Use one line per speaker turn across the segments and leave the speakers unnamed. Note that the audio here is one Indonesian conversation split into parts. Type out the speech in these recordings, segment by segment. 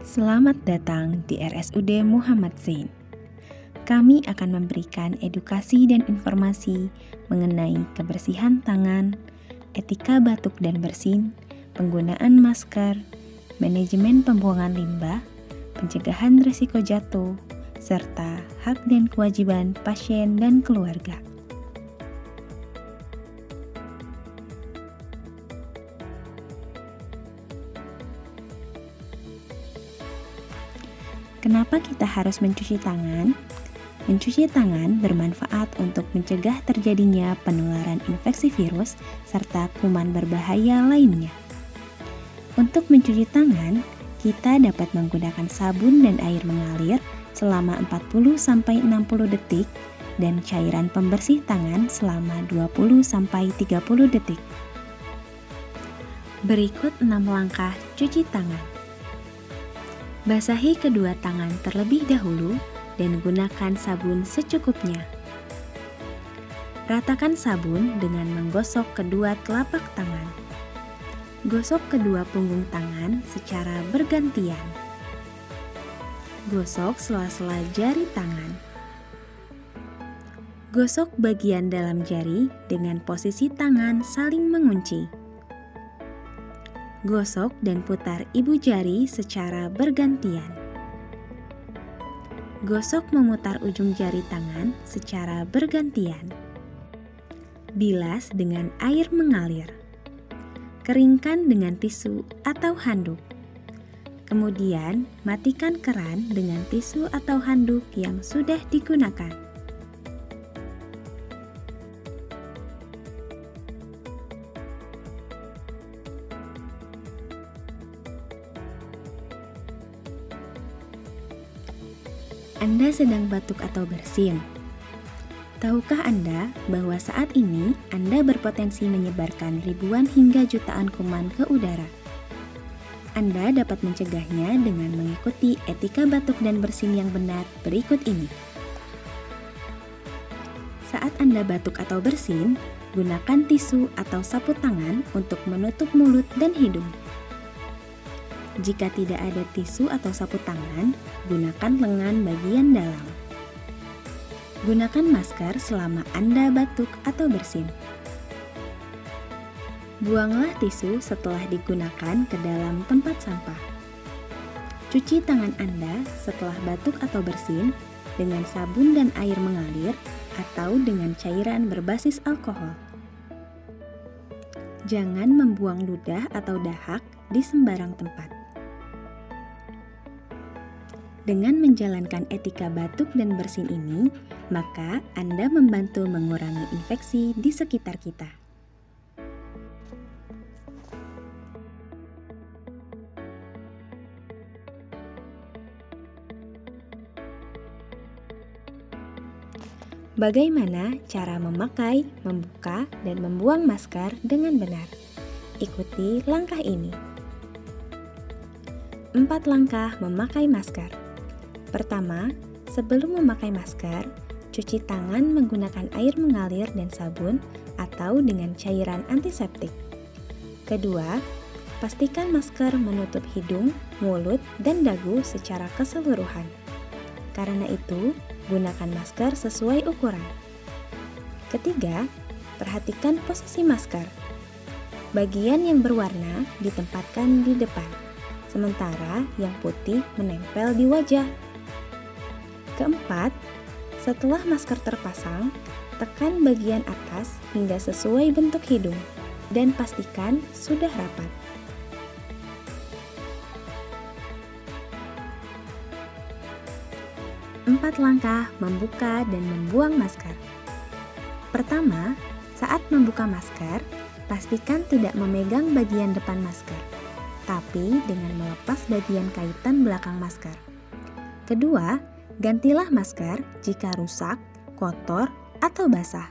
Selamat datang di RSUD Muhammad Zain. Kami akan memberikan edukasi dan informasi mengenai kebersihan tangan, etika batuk dan bersin, penggunaan masker, manajemen pembuangan limbah, pencegahan risiko jatuh, serta hak dan kewajiban pasien dan keluarga. Kenapa kita harus mencuci tangan? Mencuci tangan bermanfaat untuk mencegah terjadinya penularan infeksi virus serta kuman berbahaya lainnya. Untuk mencuci tangan, kita dapat menggunakan sabun dan air mengalir selama 40-60 detik dan cairan pembersih tangan selama 20-30 detik. Berikut 6 langkah cuci tangan. Basahi kedua tangan terlebih dahulu dan gunakan sabun secukupnya. Ratakan sabun dengan menggosok kedua telapak tangan. Gosok kedua punggung tangan secara bergantian. Gosok sela-sela jari tangan. Gosok bagian dalam jari dengan posisi tangan saling mengunci. Gosok dan putar ibu jari secara bergantian. Gosok memutar ujung jari tangan secara bergantian. Bilas dengan air mengalir. Keringkan dengan tisu atau handuk. Kemudian, matikan keran dengan tisu atau handuk yang sudah digunakan. Anda sedang batuk atau bersin. Tahukah Anda bahwa saat ini Anda berpotensi menyebarkan ribuan hingga jutaan kuman ke udara? Anda dapat mencegahnya dengan mengikuti etika batuk dan bersin yang benar berikut ini. Saat Anda batuk atau bersin, gunakan tisu atau sapu tangan untuk menutup mulut dan hidung. Jika tidak ada tisu atau sapu tangan, gunakan lengan bagian dalam. Gunakan masker selama Anda batuk atau bersin. Buanglah tisu setelah digunakan ke dalam tempat sampah. Cuci tangan Anda setelah batuk atau bersin dengan sabun dan air mengalir atau dengan cairan berbasis alkohol. Jangan membuang ludah atau dahak di sembarang tempat. Dengan menjalankan etika batuk dan bersin ini, maka Anda membantu mengurangi infeksi di sekitar kita. Bagaimana cara memakai, membuka, dan membuang masker dengan benar? Ikuti langkah ini. 4 langkah memakai masker. Pertama, sebelum memakai masker, cuci tangan menggunakan air mengalir dan sabun atau dengan cairan antiseptik. Kedua, pastikan masker menutup hidung, mulut, dan dagu secara keseluruhan. Karena itu, gunakan masker sesuai ukuran. Ketiga, perhatikan posisi masker. Bagian yang berwarna ditempatkan di depan, sementara yang putih menempel di wajah. Keempat, setelah masker terpasang, tekan bagian atas hingga sesuai bentuk hidung dan pastikan sudah rapat. Empat langkah membuka dan membuang masker. Pertama, saat membuka masker, pastikan tidak memegang bagian depan masker, tapi dengan melepas bagian kaitan belakang masker. Kedua, gantilah masker jika rusak, kotor, atau basah.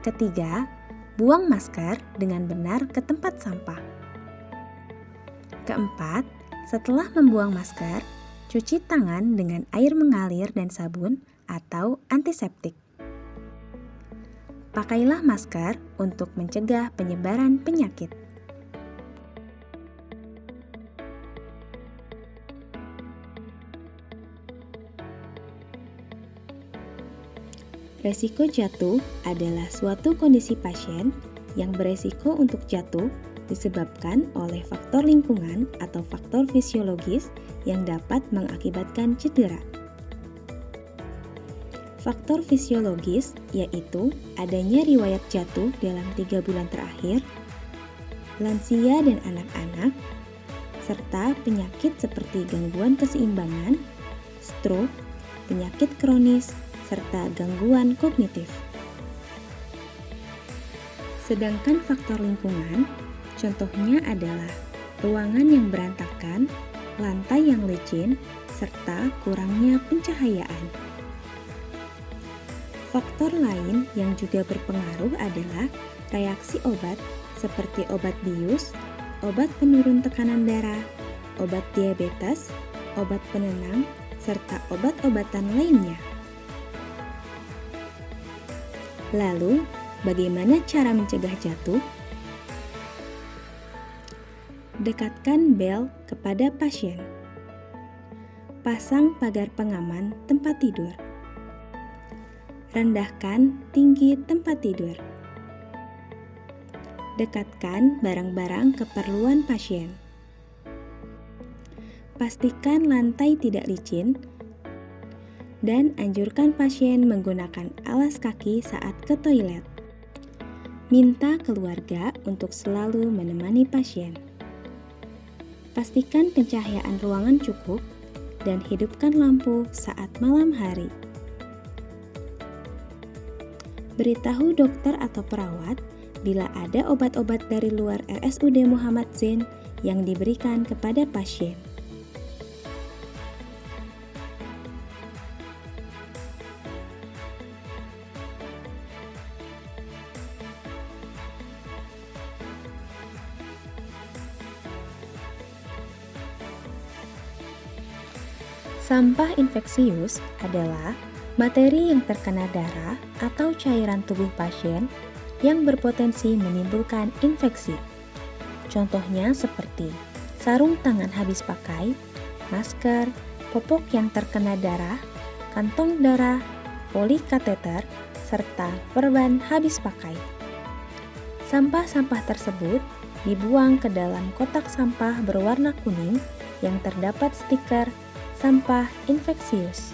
Ketiga, buang masker dengan benar ke tempat sampah. Keempat, setelah membuang masker, cuci tangan dengan air mengalir dan sabun atau antiseptik. Pakailah masker untuk mencegah penyebaran penyakit. Resiko jatuh adalah suatu kondisi pasien yang beresiko untuk jatuh disebabkan oleh faktor lingkungan atau faktor fisiologis yang dapat mengakibatkan cedera. Faktor fisiologis yaitu adanya riwayat jatuh dalam 3 bulan terakhir, lansia dan anak-anak, serta penyakit seperti gangguan keseimbangan, stroke, penyakit kronis, serta gangguan kognitif. Sedangkan faktor lingkungan, contohnya adalah ruangan yang berantakan, lantai yang licin, serta kurangnya pencahayaan. Faktor lain yang juga berpengaruh adalah reaksi obat seperti obat bius, obat penurun tekanan darah, obat diabetes, obat penenang, serta obat-obatan lainnya. Lalu, bagaimana cara mencegah jatuh? Dekatkan bel kepada pasien. Pasang pagar pengaman tempat tidur. Rendahkan tinggi tempat tidur. Dekatkan barang-barang keperluan pasien. Pastikan lantai tidak licin dan anjurkan pasien menggunakan alas kaki saat ke toilet. Minta keluarga untuk selalu menemani pasien. Pastikan pencahayaan ruangan cukup dan hidupkan lampu saat malam hari. Beritahu dokter atau perawat bila ada obat-obat dari luar RSUD Muhammad Zain yang diberikan kepada pasien. Sampah infeksius adalah materi yang terkena darah atau cairan tubuh pasien yang berpotensi menimbulkan infeksi. Contohnya seperti sarung tangan habis pakai, masker, popok yang terkena darah, kantong darah, poli kateter, serta perban habis pakai. Sampah-sampah tersebut dibuang ke dalam kotak sampah berwarna kuning yang terdapat stiker sampah infeksius.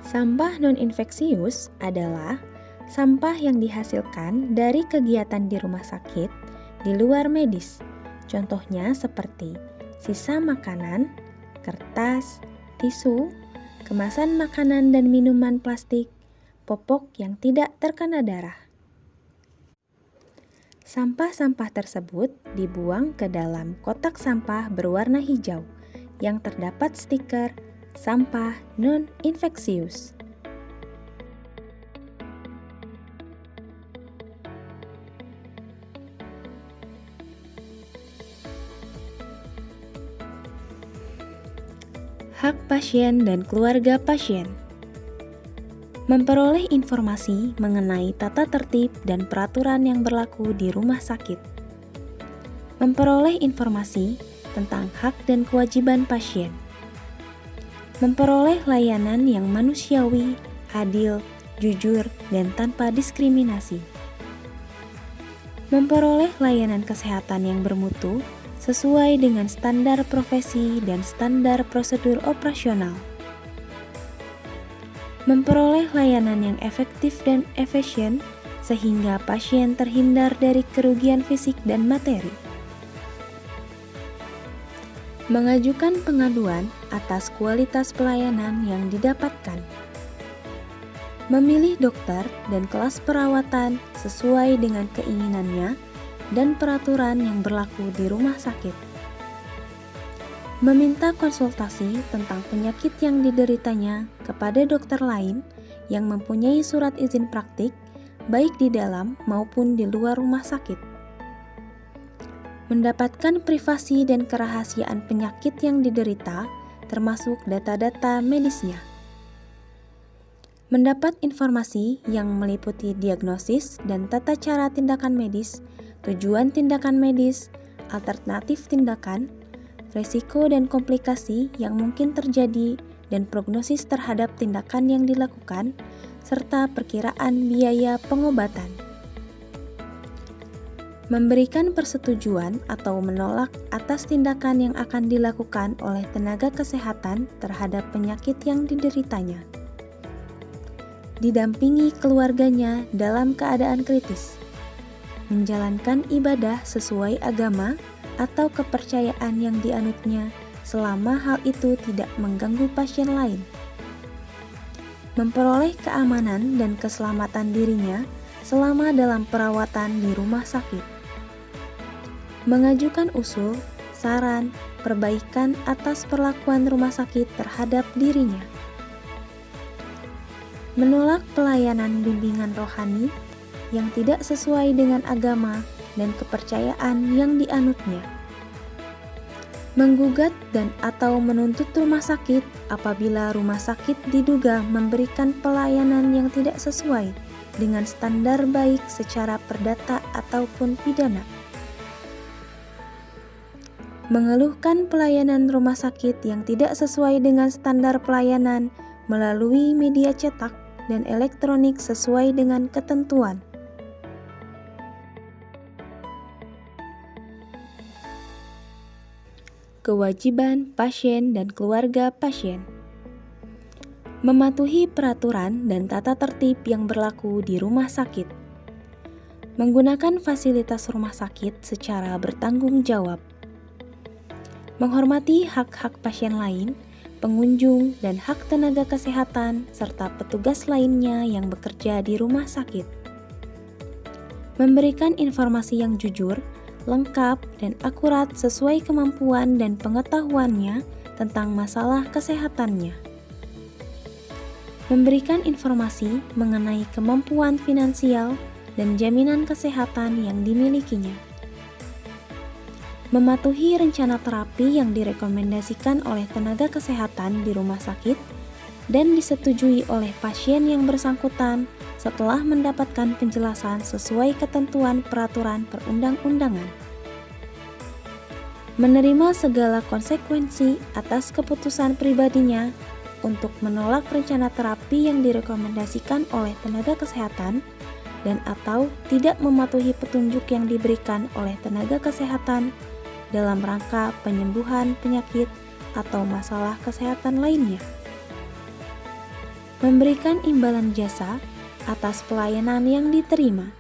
Sampah non-infeksius adalah sampah yang dihasilkan dari kegiatan di rumah sakit di luar medis. Contohnya seperti sisa makanan, kertas, tisu, kemasan makanan dan minuman plastik, popok yang tidak terkena darah. Sampah-sampah tersebut dibuang ke dalam kotak sampah berwarna hijau yang terdapat stiker sampah non-infeksius. Hak pasien dan keluarga pasien. Memperoleh informasi mengenai tata tertib dan peraturan yang berlaku di rumah sakit. Memperoleh informasi tentang hak dan kewajiban pasien. Memperoleh layanan yang manusiawi, adil, jujur, dan tanpa diskriminasi. Memperoleh layanan kesehatan yang bermutu sesuai dengan standar profesi dan standar prosedur operasional. Memperoleh layanan yang efektif dan efisien sehingga pasien terhindar dari kerugian fisik dan materi. Mengajukan pengaduan atas kualitas pelayanan yang didapatkan. Memilih dokter dan kelas perawatan sesuai dengan keinginannya dan peraturan yang berlaku di rumah sakit. Meminta konsultasi tentang penyakit yang dideritanya kepada dokter lain yang mempunyai surat izin praktik, baik di dalam maupun di luar rumah sakit. Mendapatkan privasi dan kerahasiaan penyakit yang diderita, termasuk data-data medisnya. Mendapat informasi yang meliputi diagnosis dan tata cara tindakan medis, tujuan tindakan medis, alternatif tindakan, risiko dan komplikasi yang mungkin terjadi dan prognosis terhadap tindakan yang dilakukan, serta perkiraan biaya pengobatan. Memberikan persetujuan atau menolak atas tindakan yang akan dilakukan oleh tenaga kesehatan terhadap penyakit yang dideritanya. Didampingi keluarganya dalam keadaan kritis. Menjalankan ibadah sesuai agama atau kepercayaan yang dianutnya selama hal itu tidak mengganggu pasien lain. Memperoleh keamanan dan keselamatan dirinya selama dalam perawatan di rumah sakit. Mengajukan usul, saran, perbaikan atas perlakuan rumah sakit terhadap dirinya. Menolak pelayanan bimbingan rohani yang tidak sesuai dengan agama dan kepercayaan yang dianutnya. Menggugat dan atau menuntut rumah sakit apabila rumah sakit diduga memberikan pelayanan yang tidak sesuai dengan standar baik secara perdata ataupun pidana. Mengeluhkan pelayanan rumah sakit yang tidak sesuai dengan standar pelayanan melalui media cetak dan elektronik sesuai dengan ketentuan. Kewajiban pasien dan keluarga pasien. Mematuhi peraturan dan tata tertib yang berlaku di rumah sakit. Menggunakan fasilitas rumah sakit secara bertanggung jawab. Menghormati hak-hak pasien lain, pengunjung, dan hak tenaga kesehatan, serta petugas lainnya yang bekerja di rumah sakit. Memberikan informasi yang jujur, lengkap, dan akurat sesuai kemampuan dan pengetahuannya tentang masalah kesehatannya. Memberikan informasi mengenai kemampuan finansial dan jaminan kesehatan yang dimilikinya. Mematuhi rencana terapi yang direkomendasikan oleh tenaga kesehatan di rumah sakit dan disetujui oleh pasien yang bersangkutan setelah mendapatkan penjelasan sesuai ketentuan peraturan perundang-undangan. Menerima segala konsekuensi atas keputusan pribadinya untuk menolak rencana terapi yang direkomendasikan oleh tenaga kesehatan dan atau tidak mematuhi petunjuk yang diberikan oleh tenaga kesehatan dalam rangka penyembuhan penyakit atau masalah kesehatan lainnya. Memberikan imbalan jasa atas pelayanan yang diterima.